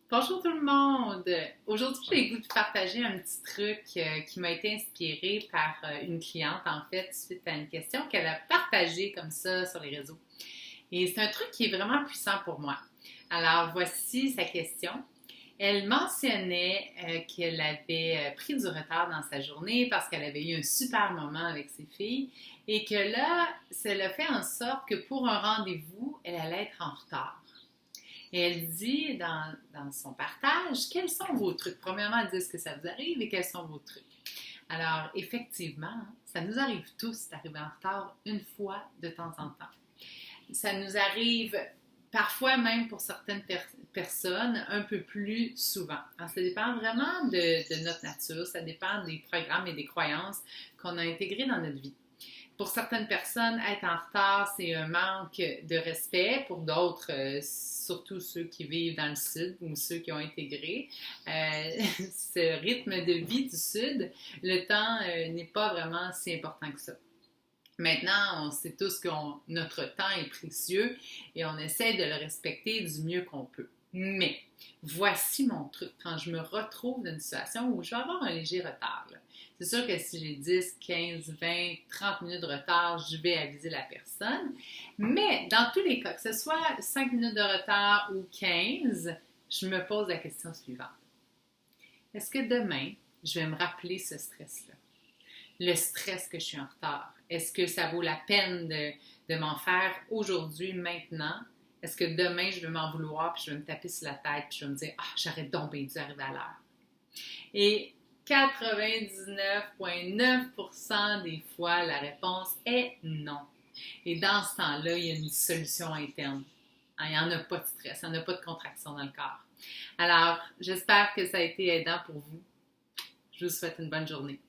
Bonjour tout le monde! Aujourd'hui, j'ai le goût de partager un petit truc qui m'a été inspiré par une cliente, en fait, suite à une question qu'elle a partagée comme ça sur les réseaux. Et c'est un truc qui est vraiment puissant pour moi. Alors, voici sa question. Elle mentionnait qu'elle avait pris du retard dans sa journée parce qu'elle avait eu un super moment avec ses filles et que là, ça l'a fait en sorte que pour un rendez-vous, elle allait être en retard. Et elle dit dans son partage, quels sont vos trucs? Premièrement, elle dit ce que ça vous arrive et quels sont vos trucs. Alors, effectivement, ça nous arrive tous d'arriver en retard une fois de temps en temps. Ça nous arrive parfois même pour certaines personnes un peu plus souvent. Alors, ça dépend vraiment de notre nature, ça dépend des programmes et des croyances qu'on a intégrés dans notre vie. Pour certaines personnes, être en retard, c'est un manque de respect. Pour d'autres, surtout ceux qui vivent dans le Sud ou ceux qui ont intégré ce rythme de vie du Sud, le temps n'est pas vraiment si important que ça. Maintenant, on sait tous que notre temps est précieux et on essaie de le respecter du mieux qu'on peut. Mais voici mon truc. Quand je me retrouve dans une situation où je vais avoir un léger retard, c'est sûr que si j'ai 10, 15, 20, 30 minutes de retard, je vais aviser la personne. Mais dans tous les cas, que ce soit 5 minutes de retard ou 15, je me pose la question suivante. Est-ce que demain, je vais me rappeler ce stress-là? Le stress que je suis en retard. Est-ce que ça vaut la peine de m'en faire aujourd'hui, maintenant? Est-ce que demain, je vais m'en vouloir, puis je vais me taper sur la tête, puis je vais me dire « Ah, j'aurais donc bien dû arriver à l'heure. » Et 99,9% des fois, la réponse est non. Et dans ce temps-là, il y a une solution interne. Il n'y en a pas de stress, il n'y en a pas de contraction dans le corps. Alors, j'espère que ça a été aidant pour vous. Je vous souhaite une bonne journée.